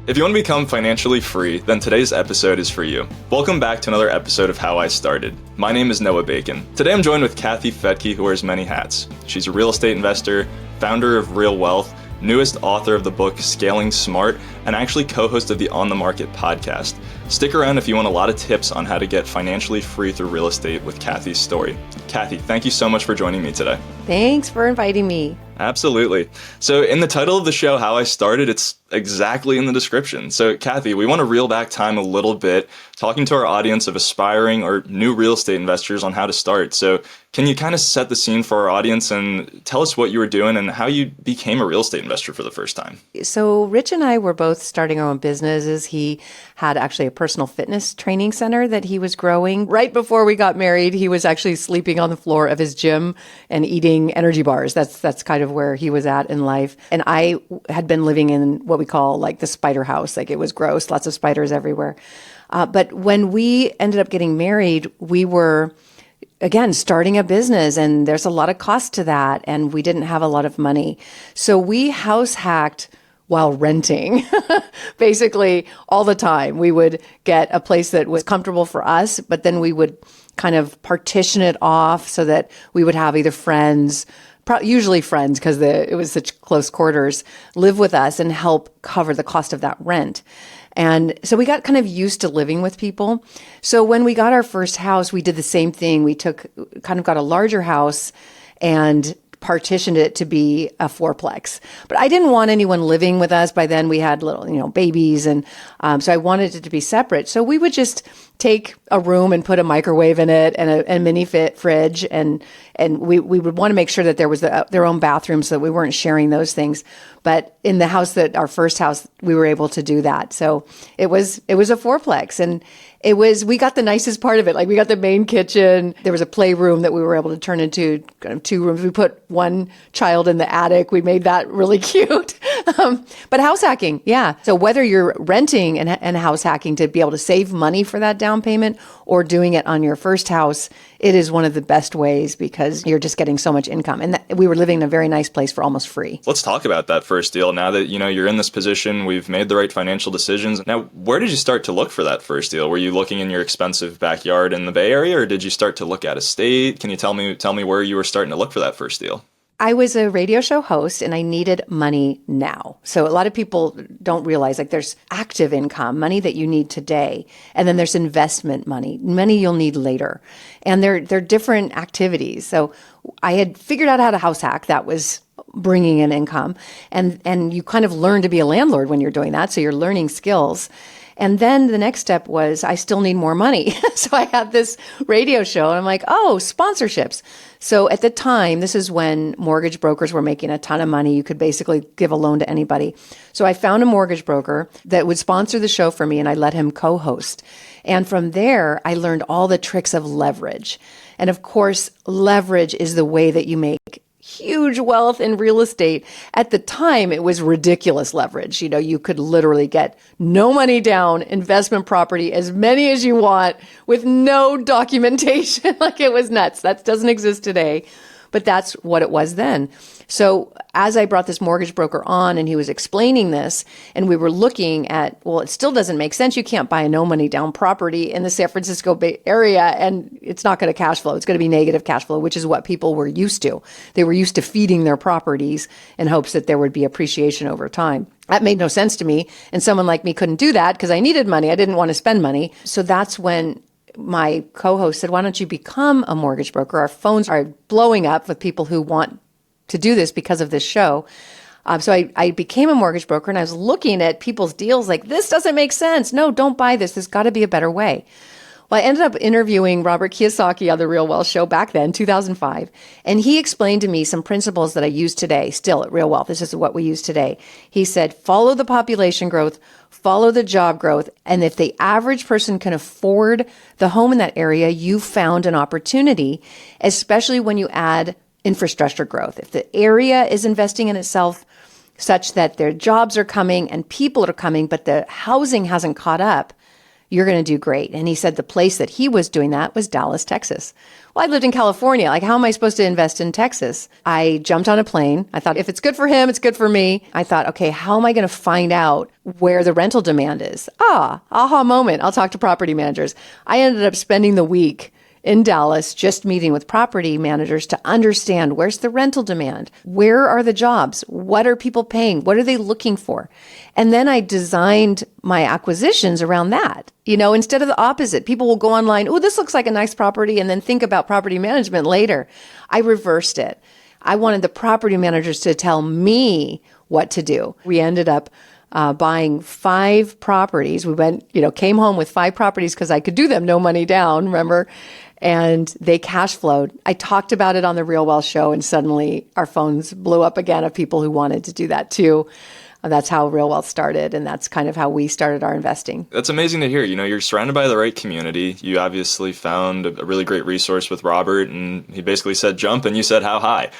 If you want to become financially free, then today's episode is for you. Welcome back to another episode of How I Started. My name is Noah Bacon. Today I'm joined with Fettke, who wears many hats. She's a real estate investor, founder of Real Wealth, newest author of the book Scaling Smart, and actually co-host of the On the Market podcast. Stick around if you want a lot of tips on how to get financially free through real estate with Kathy's story. Kathy, thank you so much for joining me today. Thanks for inviting me. Absolutely. So in the title of the show, How I Started, it's exactly in the description. So Kathy, we want to reel back time a little bit, talking to our audience of aspiring or new real estate investors on how to start. So can you kind of set the scene for our audience and tell us what you were doing and how you became a real estate investor for the first time? So Rich and I were both starting our own businesses. He had actually a personal fitness training center that he was growing. Right before we got married, he was actually sleeping on the floor of his gym and eating energy bars. That's kind of where he was at in life. And I had been living in what we call like the spider house. Like it was gross, lots of spiders everywhere. But when we ended up getting married, we were, again, starting a business, and there's a lot of cost to that. And we didn't have a lot of money. So we house hacked while renting, basically all the time. We would get a place that was comfortable for us, but then we would kind of partition it off so that we would have either friends, usually friends, because it was such close quarters, live with us and help cover the cost of that rent. And so we got kind of used to living with people. So when we got our first house, we did the same thing. We got a larger house and partitioned it to be a fourplex. But I didn't want anyone living with us. By then we had little, babies. And so I wanted it to be separate. So we would just take a room and put a microwave in it and a mini fridge. And we would want to make sure that there was their own bathroom so that we weren't sharing those things. But in the house our first house, we were able to do that. So it was a fourplex, and we got the nicest part of it. Like we got the main kitchen. There was a playroom that we were able to turn into kind of two rooms. We put one child in the attic. We made that really cute. But house hacking, yeah. So whether you're renting and house hacking to be able to save money for that down payment or doing it on your first house, it is one of the best ways because you're just getting so much income. And we were living in a very nice place for almost free. Let's talk about that first deal. Now that you're in this position, we've made the right financial decisions. Now, where did you start to look for that first deal? Were you looking in your expensive backyard in the Bay Area, or did you start to look at a state? Can you tell me where you were starting to look for that first deal? I was a radio show host and I needed money now. So a lot of people don't realize there's active income, money that you need today. And then there's investment money you'll need later. And they're different activities. So I had figured out how to house hack. That was bringing in income. And you kind of learn to be a landlord when you're doing that. So you're learning skills. And then the next step was I still need more money. So I had this radio show and I'm like, sponsorships. So at the time, this is when mortgage brokers were making a ton of money. You could basically give a loan to anybody. So I found a mortgage broker that would sponsor the show for me and I let him co-host. And from there, I learned all the tricks of leverage. And of course, leverage is the way that you make huge wealth in real estate. At the time, it was ridiculous leverage. You could literally get no money down, investment property, as many as you want with no documentation. It was nuts. That doesn't exist today, but that's what it was then. So as I brought this mortgage broker on and he was explaining this and we were looking at, it still doesn't make sense. You can't buy a no money down property in the San Francisco Bay Area and it's not going to cash flow. It's going to be negative cash flow, which is what people were used to. They were used to feeding their properties in hopes that there would be appreciation over time. That made no sense to me. And someone like me couldn't do that because I needed money. I didn't want to spend money. So that's when my co-host said, why don't you become a mortgage broker? Our phones are blowing up with people who want to do this because of this show. So I became a mortgage broker and I was looking at people's deals like, this doesn't make sense. No, don't buy this. There's got to be a better way. Well, I ended up interviewing Robert Kiyosaki on the Real Wealth Show back then, 2005. And he explained to me some principles that I use today, still at Real Wealth. This is what we use today. He said, follow the population growth, follow the job growth. And if the average person can afford the home in that area, you found an opportunity, especially when you add infrastructure growth. If the area is investing in itself such that their jobs are coming and people are coming, but the housing hasn't caught up, You're going to do great. And he said the place that he was doing that was Dallas, Texas. Well, I lived in California. Like, how am I supposed to invest in Texas? I jumped on a plane. I thought, if it's good for him, it's good for me. I thought, okay, how am I going to find out where the rental demand is? Aha moment. I'll talk to property managers. I ended up spending the week in Dallas, just meeting with property managers to understand where's the rental demand, where are the jobs, what are people paying, what are they looking for? And then I designed my acquisitions around that. Instead of the opposite, people will go online, oh, this looks like a nice property, and then think about property management later. I reversed it. I wanted the property managers to tell me what to do. We ended up buying 5 properties. We came home with 5 properties because I could do them, no money down, remember? And they cash flowed. I talked about it on the Real Wealth Show, and suddenly our phones blew up again of people who wanted to do that too. That's how Real Wealth started, and that's kind of how we started our investing. That's amazing to hear. You're surrounded by the right community. You obviously found a really great resource with Robert, and he basically said jump, and you said how high.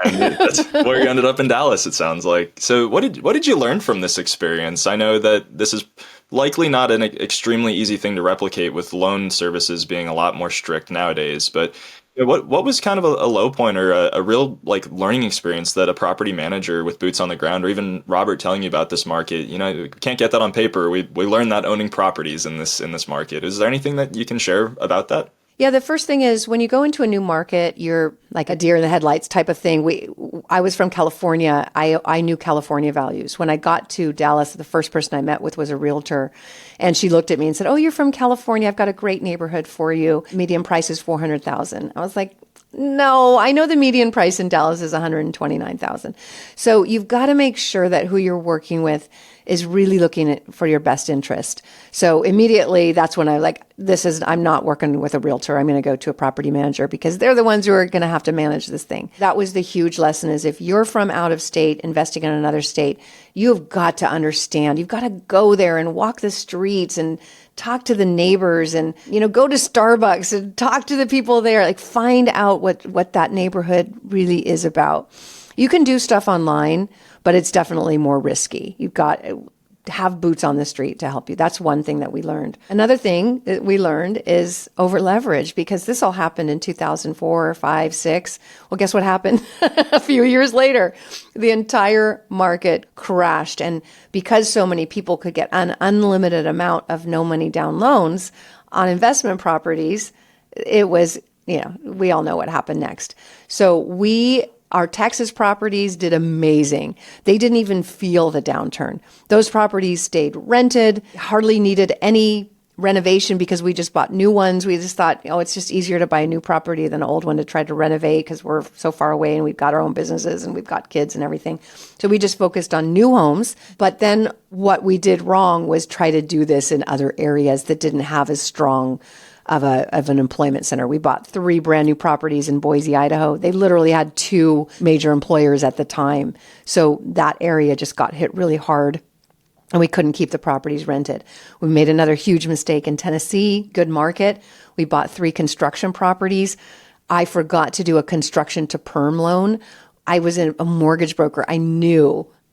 And that's where you ended up in Dallas, it sounds like. So what did you learn from this experience? I know that this is likely not an extremely easy thing to replicate, with loan services being a lot more strict nowadays. But what was kind of a low point, or a real learning experience that a property manager with boots on the ground, or even Robert telling you about this market? We can't get that on paper. We learned that owning properties in this market. Is there anything that you can share about that? Yeah, the first thing is when you go into a new market, you're like a deer in the headlights type of thing. I was from California. I knew California values. When I got to Dallas, the first person I met with was a realtor, and she looked at me and said, "Oh, you're from California. I've got a great neighborhood for you. Median price is $400,000." I was like, "No, I know the median price in Dallas is $129,000." So you've got to make sure that who you're working with is really looking for your best interest. So immediately, that's when I'm not working with a realtor. I'm going to go to a property manager, because they're the ones who are going to have to manage this thing. That was the huge lesson, is if you're from out of state, investing in another state, you've got to understand. You've got to go there and walk the streets and talk to the neighbors, and, go to Starbucks and talk to the people there. Find out what that neighborhood really is about. You can do stuff online, but it's definitely more risky. You've got to have boots on the street to help you. That's one thing that we learned. Another thing that we learned is over leverage, because this all happened in 2004, 5, 6. Well, guess what happened? A few years later, the entire market crashed. And because so many people could get an unlimited amount of no money down loans on investment properties, it was, we all know what happened next. So our Texas properties did amazing. They didn't even feel the downturn. Those properties stayed rented, hardly needed any renovation, because we just bought new ones. We just thought, it's just easier to buy a new property than an old one to try to renovate, because we're so far away and we've got our own businesses and we've got kids and everything. So we just focused on new homes. But then what we did wrong was try to do this in other areas that didn't have as strong of an employment center. We bought 3 brand new properties in Boise, Idaho. They literally had 2 major employers at the time. So that area just got hit really hard, and we couldn't keep the properties rented. We made another huge mistake in Tennessee, good market. We bought 3 construction properties. I forgot to do a construction to perm loan. I was a mortgage broker.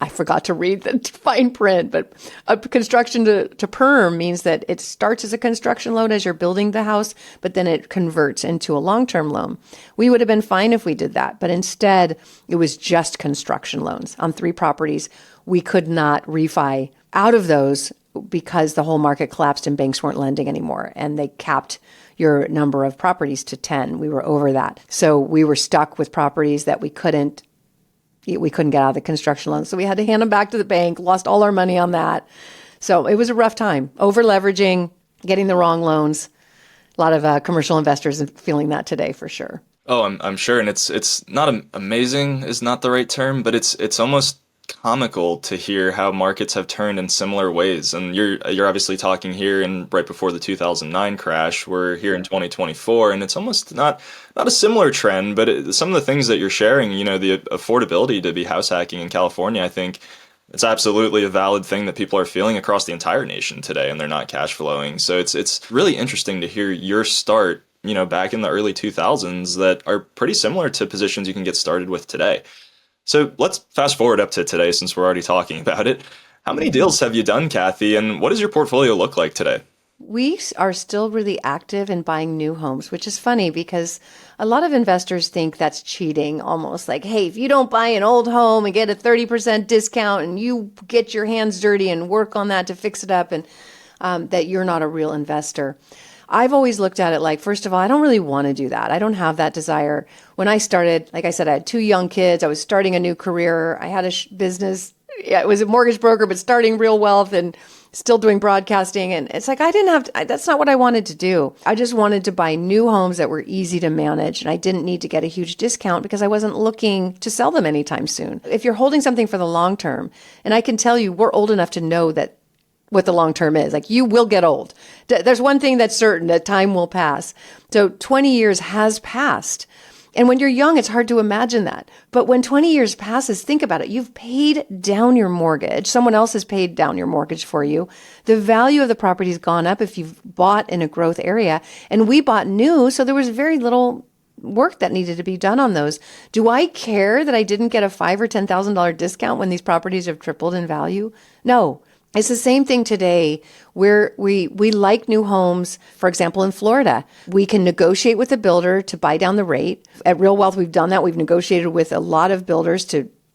I forgot to read the fine print, but a construction to perm means that it starts as a construction loan as you're building the house, but then it converts into a long-term loan. We would have been fine if we did that, but instead it was just construction loans on 3 properties. We could not refi out of those because the whole market collapsed and banks weren't lending anymore, and they capped your number of properties to 10. We were over that. So we were stuck with properties that we couldn't get out of the construction loan. So we had to hand them back to the bank, lost all our money on that. So it was a rough time. Over leveraging, getting the wrong loans. A lot of commercial investors are feeling that today for sure. Oh, I'm sure. And it's not amazing is not the right term, but it's almost comical to hear how markets have turned in similar ways. And you're obviously talking here and right before the 2009 crash. We're here in 2024, and it's almost not a similar trend, but some of the things that you're sharing, the affordability to be house hacking in California, I think it's absolutely a valid thing that people are feeling across the entire nation today, and they're not cash flowing. So it's really interesting to hear your start, back in the early 2000s that are pretty similar to positions you can get started with today. So let's fast forward up to today, since we're already talking about it. How many deals have you done, Kathy, and what does your portfolio look like today? We are still really active in buying new homes, which is funny because a lot of investors think that's cheating, almost like, hey, if you don't buy an old home and get a 30% discount and you get your hands dirty and work on that to fix it up, and that you're not a real investor. I've always looked at it like, first of all, I don't really want to do that. I don't have that desire. When I started, like I said, I had two young kids. I was starting a new career. I had a business. Yeah, it was a mortgage broker, but starting Real Wealth and still doing broadcasting. And it's like, I didn't have to, that's not what I wanted to do. I just wanted to buy new homes that were easy to manage. And I didn't need to get a huge discount because I wasn't looking to sell them anytime soon. If you're holding something for the long term, and I can tell you, we're old enough to know that what the long term is. Like, you will get old. There's one thing that's certain, that time will pass. So 20 years has passed. And when you're young, it's hard to imagine that. But when 20 years passes, think about it. You've paid down your mortgage. Someone else has paid down your mortgage for you. The value of the property's gone up if you've bought in a growth area. And we bought new, so there was very little work that needed to be done on those. Do I care that I didn't get a $5,000 or $10,000 discount when these properties have tripled in value? No. It's the same thing today where we like new homes. For example, in Florida, we can negotiate with a builder to buy down the rate. At Real Wealth, we've done that. We've negotiated with a lot of builders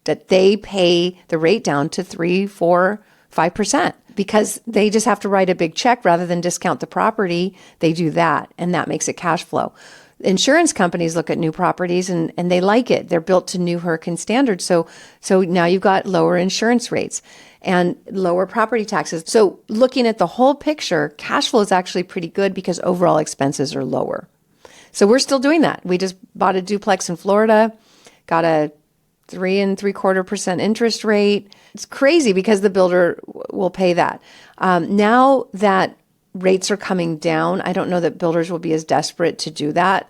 that they pay the rate down to 3, 4, 5% because they just have to write a big check rather than discount the property. They do that, and that makes it cash flow. Insurance companies look at new properties and they like it. They're built to new hurricane standards. So now you've got lower insurance rates and lower property taxes. So looking at the whole picture, cash flow is actually pretty good because overall expenses are lower. So we're still doing that. We just bought a duplex in Florida, got a 3.75% interest rate. It's crazy because the builder will pay that. Now that rates are coming down, I don't know that builders will be as desperate to do that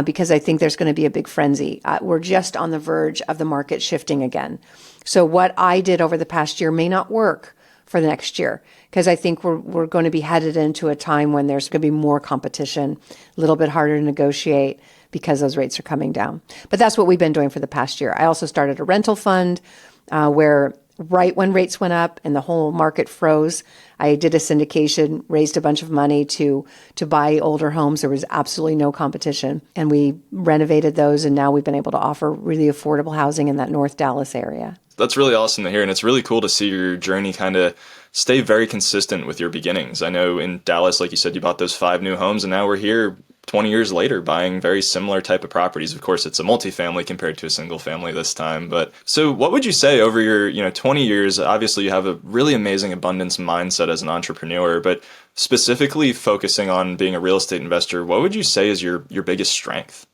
because I think there's going to be a big frenzy. We're just on the verge of the market shifting again. So what I did over the past year may not work for the next year because I think we're going to be headed into a time when there's going to be more competition, a little bit harder to negotiate because those rates are coming down. But that's what we've been doing for the past year. I also started a rental fund where right when rates went up and the whole market froze, I did a syndication, raised a bunch of money to buy older homes. There was absolutely no competition. And we renovated those, and now we've been able to offer really affordable housing in that North Dallas area. That's really awesome to hear, and it's really cool to see your journey kind of stay very consistent with your beginnings. I know in Dallas, like you said, you bought those 5 new homes, and now we're here 20 years later buying very similar type of properties. Of course, it's a multifamily compared to a single family this time. But so what would you say over your 20 years? Obviously, you have a really amazing abundance mindset as an entrepreneur, but specifically focusing on being a real estate investor, what would you say is your biggest strength?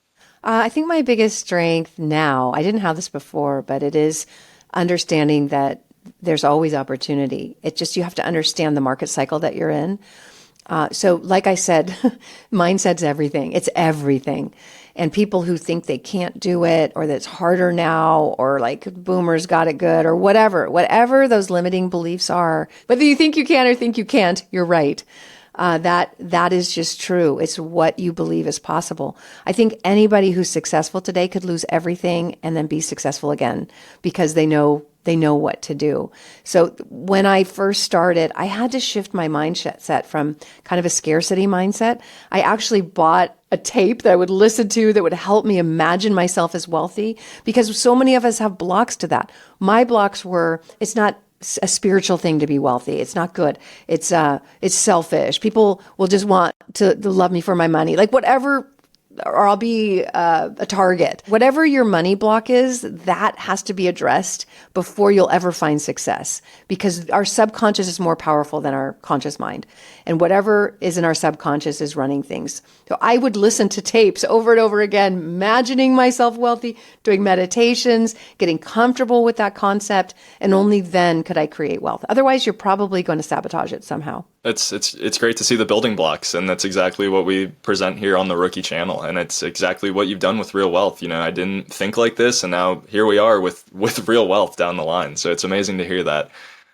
I think my biggest strength now, I didn't have this before, but it is understanding that there's always opportunity. It's just you have to understand the market cycle that you're in. So like I said, mindset's everything. It's everything. And people who think they can't do it or that it's harder now or like boomers got it good or whatever those limiting beliefs are, whether you think you can or think you can't, you're right. That is just true. It's what you believe is possible. I think anybody who's successful today could lose everything and then be successful again because they know what to do. So when I first started, I had to shift my mindset from kind of a scarcity mindset. I actually bought a tape that I would listen to that would help me imagine myself as wealthy because so many of us have blocks to that. My blocks were, it's not a spiritual thing to be wealthy. It's not good. It's selfish. People will just want to love me for my money, like whatever, or I'll be a target. Whatever your money block is, that has to be addressed before you'll ever find success because our subconscious is more powerful than our conscious mind. And whatever is in our subconscious is running things. So I would listen to tapes over and over again, imagining myself wealthy, doing meditations, getting comfortable with that concept, and only then could I create wealth. Otherwise, you're probably going to sabotage it somehow. It's great to see the building blocks, and that's exactly what we present here on the Rookie channel, and it's exactly what you've done with Real Wealth. I didn't think like this, and now here we are with Real Wealth down the line. So it's amazing to hear that.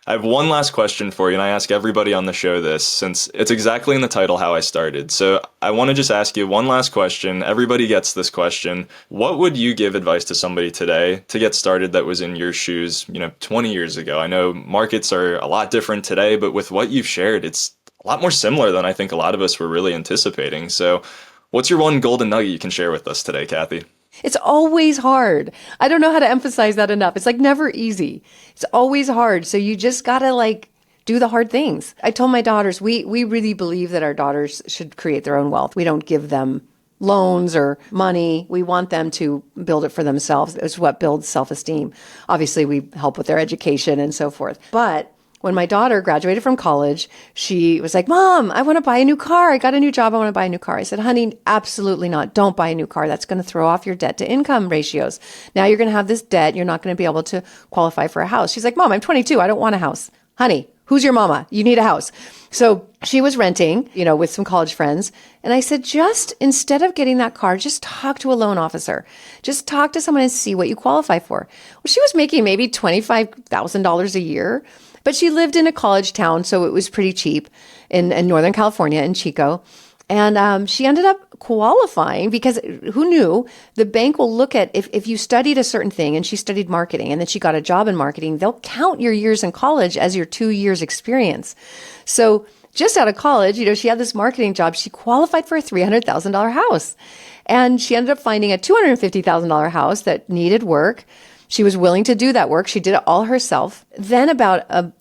I have one last question for you, and I ask everybody on the show this, since it's exactly in the title how I started. So I want to just ask you one last question. Everybody gets this question. What would you give advice to somebody today to get started that was in your shoes, 20 years ago? I know markets are a lot different today, but with what you've shared, it's a lot more similar than I think a lot of us were really anticipating. So, what's your one golden nugget you can share with us today, Kathy? It's always hard. I don't know how to emphasize that enough. It's like never easy. It's always hard. So you just gotta like do the hard things. I told my daughters, we really believe that our daughters should create their own wealth. We don't give them loans or money. We want them to build it for themselves. It's what builds self-esteem. Obviously, we help with their education and so forth. But when my daughter graduated from college, she was like, Mom, I want to buy a new car. I got a new job. I want to buy a new car. I said, honey, absolutely not. Don't buy a new car. That's going to throw off your debt to income ratios. Now you're going to have this debt. You're not going to be able to qualify for a house. She's like, Mom, I'm 22. I don't want a house. Honey, who's your mama? You need a house. So she was renting, with some college friends. And I said, just instead of getting that car, just talk to a loan officer. Just talk to someone and see what you qualify for. Well, she was making maybe $25,000 a year. But she lived in a college town, so it was pretty cheap in Northern California, in Chico. And she ended up qualifying because who knew? The bank will look at if you studied a certain thing, and she studied marketing, and then she got a job in marketing, they'll count your years in college as your 2 years experience. So just out of college, she had this marketing job. She qualified for a $300,000 house. And she ended up finding a $250,000 house that needed work. She was willing to do that work. She did it all herself. Then about, a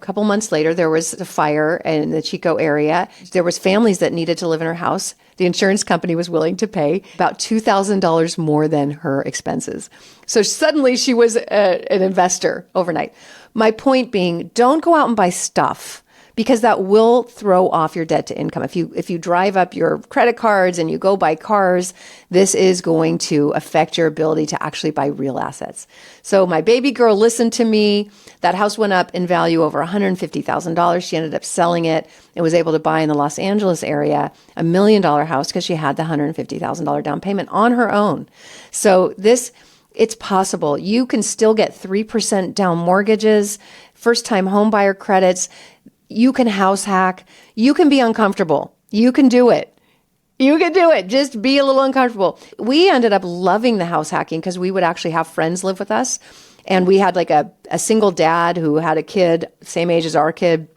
couple months later, there was a fire in the Chico area. There was families that needed to live in her house. The insurance company was willing to pay about $2,000 more than her expenses. So suddenly she was an investor overnight. My point being, don't go out and buy stuff, because that will throw off your debt to income. If you drive up your credit cards and you go buy cars, this is going to affect your ability to actually buy real assets. So my baby girl listened to me. That house went up in value over $150,000. She ended up selling it and was able to buy in the Los Angeles area $1 million house because she had the $150,000 down payment on her own. So it's possible. You can still get 3% down mortgages, first-time home buyer credits. You can house hack. You can be uncomfortable. You can do it. You can do it. Just be a little uncomfortable. We ended up loving the house hacking because we would actually have friends live with us. And we had like a single dad who had a kid, same age as our kid.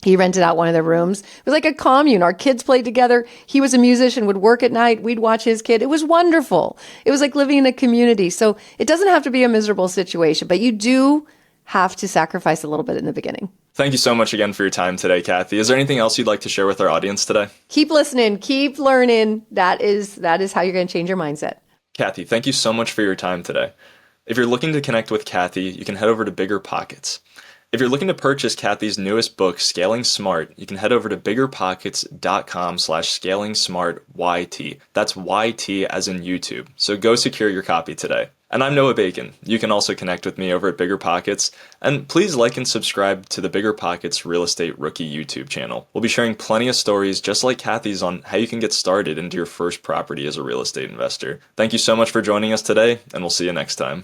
He rented out one of the rooms. It was like a commune. Our kids played together. He was a musician, would work at night. We'd watch his kid. It was wonderful. It was like living in a community. So it doesn't have to be a miserable situation, but you do have to sacrifice a little bit in the beginning. Thank you so much again for your time today, Kathy. Is there anything else you'd like to share with our audience today? Keep listening, keep learning. That is how you're going to change your mindset. Kathy, thank you so much for your time today. If you're looking to connect with Kathy, you can head over to BiggerPockets. If you're looking to purchase Kathy's newest book, Scaling Smart, you can head over to biggerpockets.com/scalingsmartyt. That's YT as in YouTube. So go secure your copy today. And I'm Noah Bacon. You can also connect with me over at BiggerPockets. And please like and subscribe to the BiggerPockets Real Estate Rookie YouTube channel. We'll be sharing plenty of stories just like Kathy's on how you can get started into your first property as a real estate investor. Thank you so much for joining us today, and we'll see you next time.